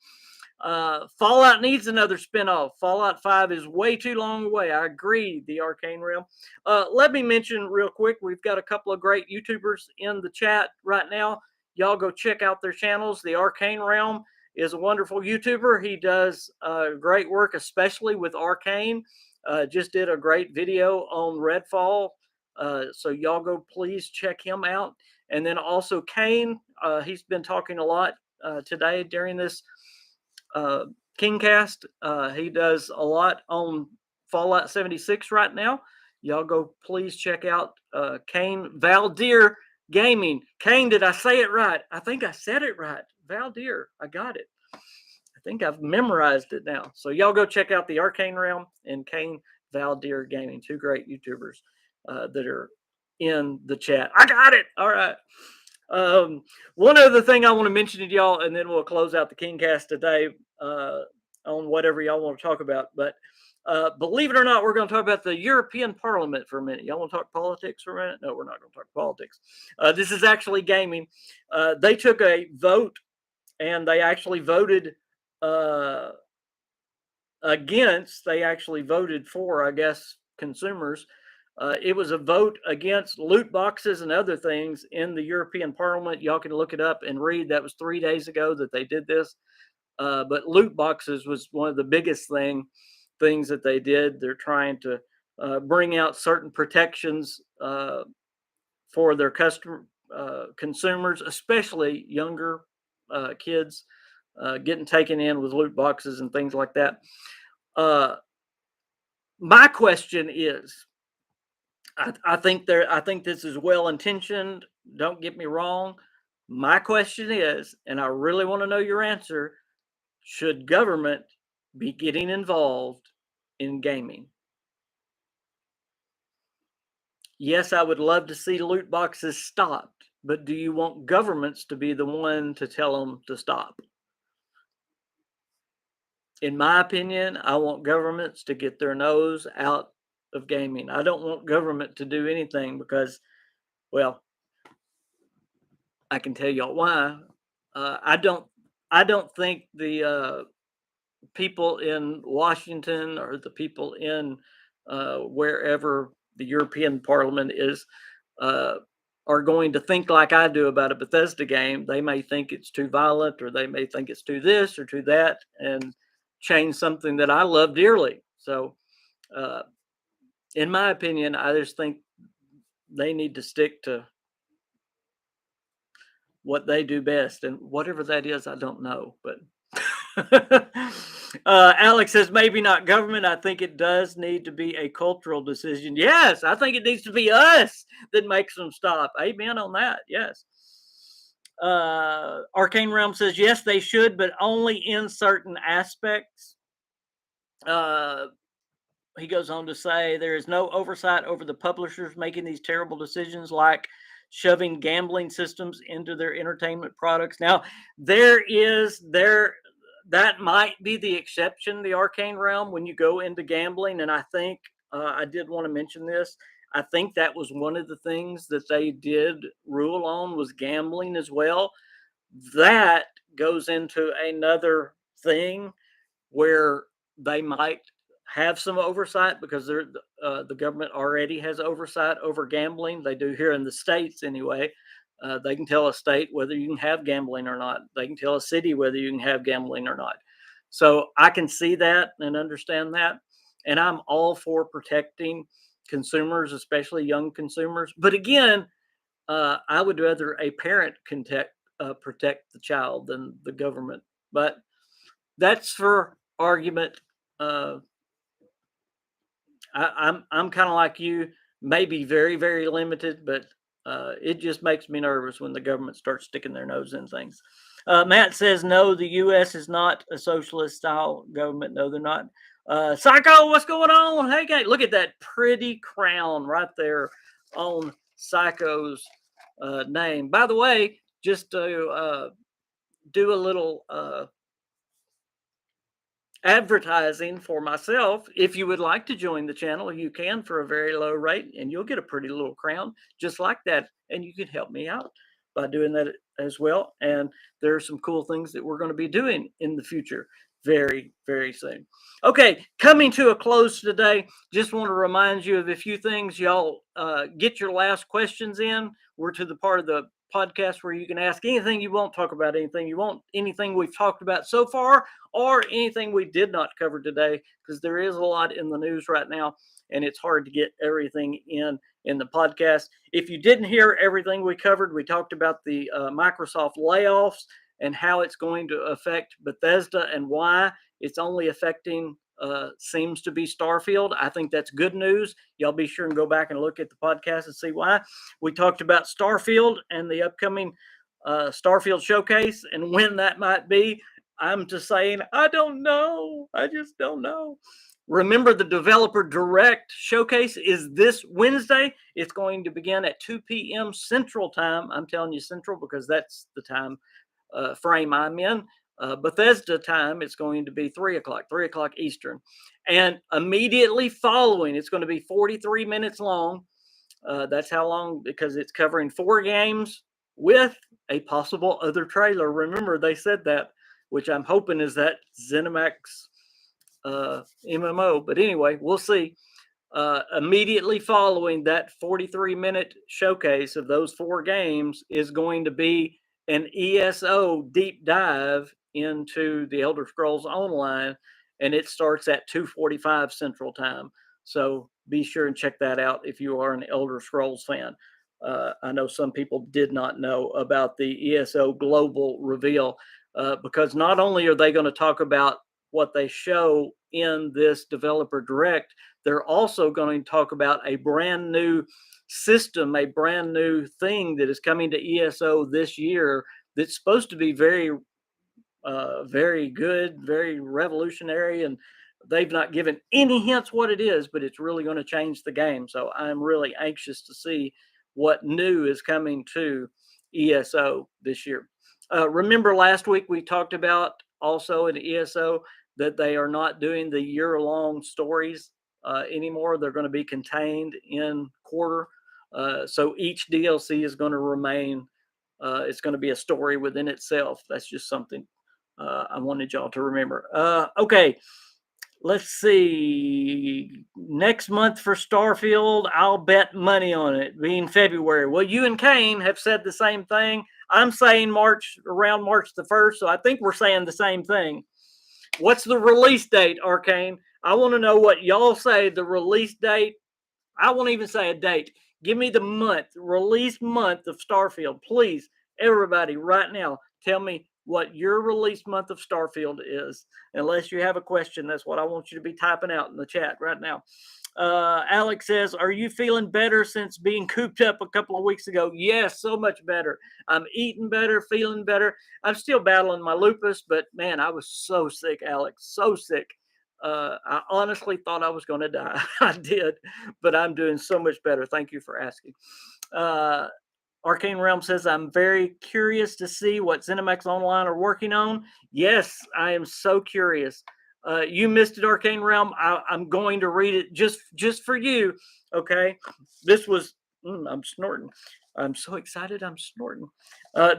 Fallout needs another spinoff. Fallout 5 is way too long away. I agree, the Arcane Realm. Let me mention real quick, we've got a couple of great YouTubers in the chat right now. Y'all go check out their channels. The Arcane Realm is a wonderful YouTuber. He does great work, especially with Arcane. Just did a great video on Redfall. So y'all go please check him out. And then also Kane, he's been talking a lot today during this KingCast. He does a lot on Fallout 76 right now. Y'all go please check out Kane Valdir Gaming. Kane, did I say it right? I think I said it right. Valdir, I got it. I think I've memorized it now. So y'all go check out the Arcane Realm and Kane Valdir Gaming, two great YouTubers that are in the chat. I got it. All right. One other thing I want to mention to y'all, and then we'll close out the KingCast today on whatever y'all want to talk about. But believe it or not, we're going to talk about the European Parliament for a minute. Y'all want to talk politics for a minute? No, we're not going to talk politics. This is actually gaming. They took a vote, and they actually voted against. They actually voted for, I guess, consumers. It was a vote against loot boxes and other things in the European Parliament. Y'all can look it up and read. That was 3 days ago that they did this. But loot boxes was one of the biggest things that they did. They're trying to bring out certain protections for their consumers, especially younger kids getting taken in with loot boxes and things like that. My question is, I think this is well intentioned. Don't get me wrong. My question is, and I really want to know your answer: should government be getting involved in gaming? Yes, I would love to see loot boxes stopped, but do you want governments to be the one to tell them to stop? In my opinion, I want governments to get their nose out of gaming. I don't want government to do anything because, well, I can tell y'all why. I don't think the people in Washington or the people in wherever the European Parliament is are going to think like I do about a Bethesda game. They may think it's too violent, or they may think it's too this or too that, and change something that I love dearly. So, in my opinion, I just think they need to stick to what they do best, and whatever that is, I don't know. But Alex says maybe not government. I think it does need to be a cultural decision. Yes, I think it needs to be us that makes them stop. Amen on that. Yes. Arcane Realm says, yes, they should, but only in certain aspects. He goes on to say there is no oversight over the publishers making these terrible decisions like shoving gambling systems into their entertainment products. Now, that might be the exception, the Arcane Realm, when you go into gambling. And I think I did want to mention this. I think that was one of the things that they did rule on was gambling as well. That goes into another thing where they might have some oversight because the government already has oversight over gambling. They do here in the states anyway. They can tell a state whether you can have gambling or not. They can tell a city whether you can have gambling or not. So I can see that and understand that. And I'm all for protecting consumers, especially young consumers. But again, I would rather a parent protect the child than the government. But that's for argument. Uh, I'm kind of like you, maybe very very limited, but it just makes me nervous when the government starts sticking their nose in things. Matt says no, the U.S. is not a socialist style government. No, they're not. Psycho, what's going on? Hey, guys, look at that pretty crown right there on Psycho's name. By the way, just to do a little advertising for myself. If you would like to join the channel, you can for a very low rate, and you'll get a pretty little crown just like that. And you can help me out by doing that as well. And there are some cool things that we're going to be doing in the future very, very soon. Okay, coming to a close today, just want to remind you of a few things. Y'all get your last questions in. We're to the part of the podcast where you can ask anything you want, talk about anything you want, anything we've talked about so far, or anything we did not cover today, because there is a lot in the news right now, and it's hard to get everything in the podcast. If you didn't hear everything we covered, we talked about the Microsoft layoffs and how it's going to affect Bethesda and why it's only affecting seems to be Starfield. I think that's good news. Y'all be sure and go back and look at the podcast and see why. We talked about Starfield and the upcoming Starfield showcase and when that might be. I'm just saying, I don't know. I just don't know. Remember, the Developer Direct showcase is this Wednesday. It's going to begin at 2 p.m. Central Time. I'm telling you Central because that's the time frame I'm in. Bethesda time, it's going to be 3 o'clock Eastern. And immediately following, it's going to be 43 minutes long. That's how long, because it's covering 4 games with a possible other trailer. Remember, they said that, which I'm hoping is that ZeniMax MMO. But anyway, we'll see. Immediately following that 43-minute showcase of those 4 games is going to be an ESO deep dive into the Elder Scrolls Online, and it starts at 2:45 Central Time. So be sure and check that out if you are an Elder Scrolls fan. I know some people did not know about the ESO global reveal because not only are they going to talk about what they show in this Developer Direct, they're also going to talk about a brand new system, a brand new thing that is coming to ESO this year that's supposed to be very, very good, very revolutionary. And they've not given any hints what it is, but it's really going to change the game. So I'm really anxious to see what new is coming to ESO this year. Remember last week we talked about also in ESO that they are not doing the year-long stories anymore. They're going to be contained in quarter. So each DLC is going to remain, it's going to be a story within itself. That's just something I wanted y'all to remember. Okay, let's see. Next month for Starfield, I'll bet money on it being February. Well, you and Kane have said the same thing. I'm saying around March the 1st, so I think we're saying the same thing. What's the release date, Arcane? I want to know what y'all say the release date. I won't even say a date. Give me the month, release month of Starfield. Please, everybody, right now, tell me what your release month of Starfield is. Unless you have a question, that's what I want you to be typing out in the chat right now. Alex says, are you feeling better since being cooped up a couple of weeks ago? Yes, so much better. I'm eating better, feeling better. I'm still battling my lupus, but man, I was so sick, Alex, so sick. I honestly thought I was going to die. I did, but I'm doing so much better. Thank you for asking. Arcane Realm says, I'm very curious to see what ZeniMax Online are working on. Yes, I am so curious. You missed it, Arcane Realm. I'm going to read it just for you. Okay, this was. I'm snorting. I'm so excited. I'm snorting.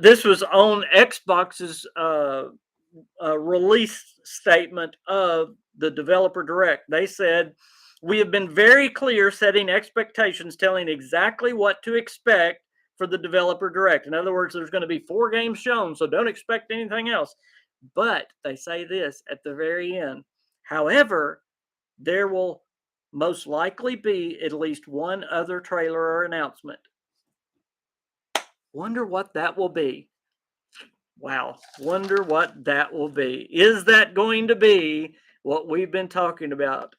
This was on Xbox's release statement of the developer direct. They said, we have been very clear setting expectations, telling exactly what to expect for the developer direct. In other words, there's going to be 4 games shown, so don't expect anything else. But they say this at the very end. However, there will most likely be at least one other trailer or announcement. Wonder what that will be. Wow. Wonder what that will be. Is that going to be what we've been talking about?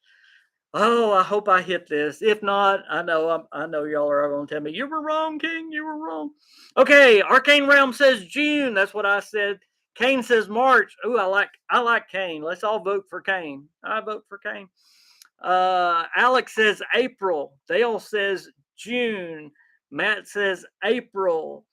Oh, I hope I hit this. If not, I know y'all are going to tell me you were wrong, King. You were wrong. Okay, Arcane Realm says June. That's what I said. Kane says March. Ooh, I like Kane. Let's all vote for Kane. I vote for Kane. Alex says April. Dale says June. Matt says April.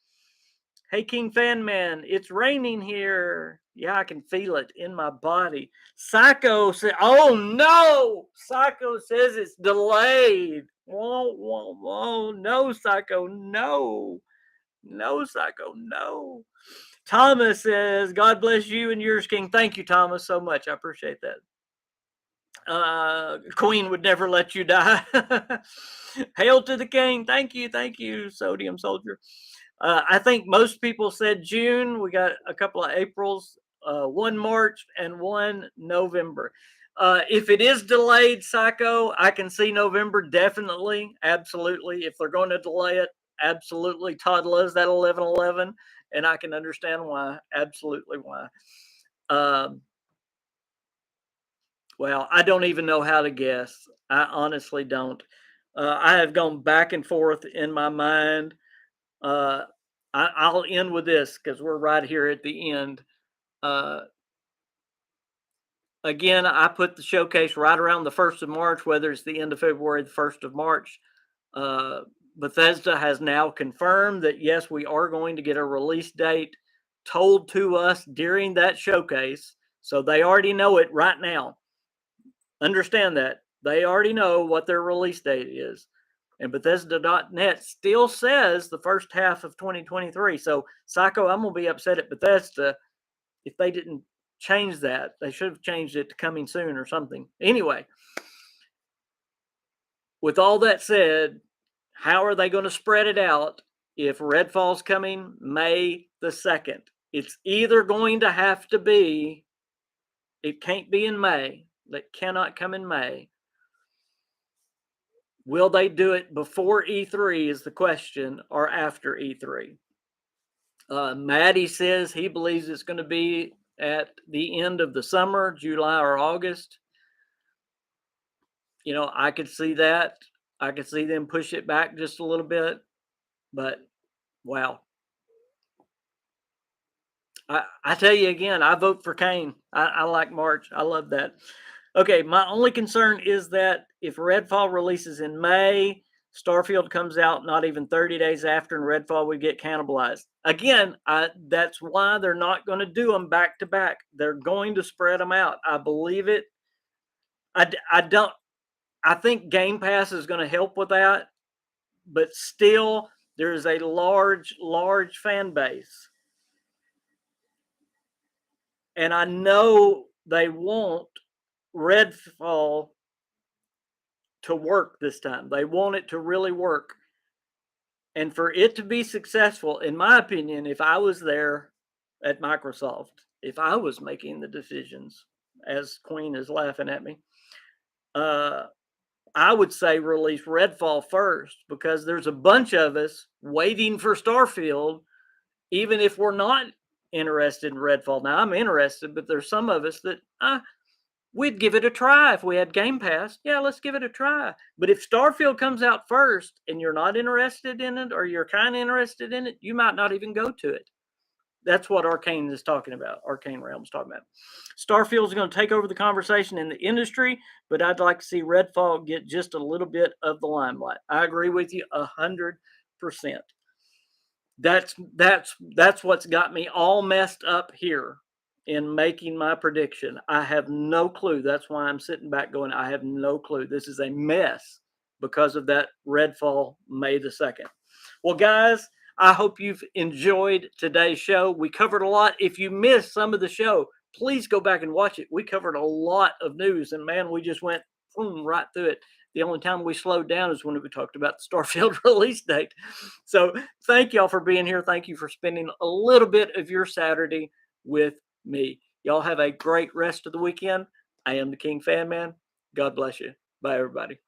Hey, KingFanMan, it's raining here. Yeah, I can feel it in my body. Psycho said, oh no! Psycho says it's delayed. Whoa, whoa, whoa. No, Psycho, no. No, Psycho, no. Thomas says, God bless you and yours, King. Thank you, Thomas, so much. I appreciate that. Queen would never let you die. Hail to the king. Thank you, Sodium Soldier. I think most people said June. We got a couple of Aprils, 1 March, and 1 November. If it is delayed, Psycho, I can see November definitely, absolutely. If they're going to delay it, absolutely. Todd loves that 11/11, and I can understand why. Absolutely why. Well, I don't even know how to guess. I honestly don't. I have gone back and forth in my mind. Uh, I'll end with this because we're right here at the end. Uh, again, I put the showcase right around the 1st of March, whether it's the end of February, the 1st of March. Bethesda has now confirmed that, yes, we are going to get a release date told to us during that showcase. So they already know it right now. Understand that. They already know what their release date is. And Bethesda.net still says the first half of 2023. So, Psycho, I'm going to be upset at Bethesda if they didn't change that. They should have changed it to coming soon or something. Anyway, with all that said, how are they going to spread it out if Redfall's coming May the 2nd? It's either going to have to be, it can't be in May. That cannot come in May. Will they do it before E3 is the question, or after E3? Maddie says he believes it's going to be at the end of the summer, July or August. You know, I could see that. I could see them push it back just a little bit, but wow. I tell you again, I vote for Kane. I like March. I love that. Okay, my only concern is that if Redfall releases in May, Starfield comes out not even 30 days after, and Redfall would get cannibalized. Again, that's why they're not going to do them back to back. They're going to spread them out. I believe it. I don't. I think Game Pass is going to help with that, but still, there is a large fan base. And I know they want Redfall to work this time. They want it to really work. And for it to be successful, in my opinion, if I was there at Microsoft, if I was making the decisions, as Queen is laughing at me, I would say release Redfall first, because there's a bunch of us waiting for Starfield, even if we're not interested in Redfall. Now, I'm interested, but there's some of us that we'd give it a try if we had Game Pass. Yeah, let's give it a try. But if Starfield comes out first and you're not interested in it, or you're kind of interested in it, you might not even go to it. That's what Arcane is talking about. Arcane Realms talking about. Starfield is going to take over the conversation in the industry, but I'd like to see Redfall get just a little bit of the limelight. I agree with you 100%. That's what's got me all messed up here in making my prediction. I have no clue. That's why I'm sitting back going, I have no clue. This is a mess because of that Redfall May the 2nd. Well, guys, I hope you've enjoyed today's show. We covered a lot. If you missed some of the show, please go back and watch it. We covered a lot of news, and man, we just went right through it. The only time we slowed down is when we talked about the Starfield release date. So thank y'all for being here. Thank you for spending a little bit of your Saturday with me. Y'all have a great rest of the weekend. I am the KingFanMan. God bless you. Bye, everybody.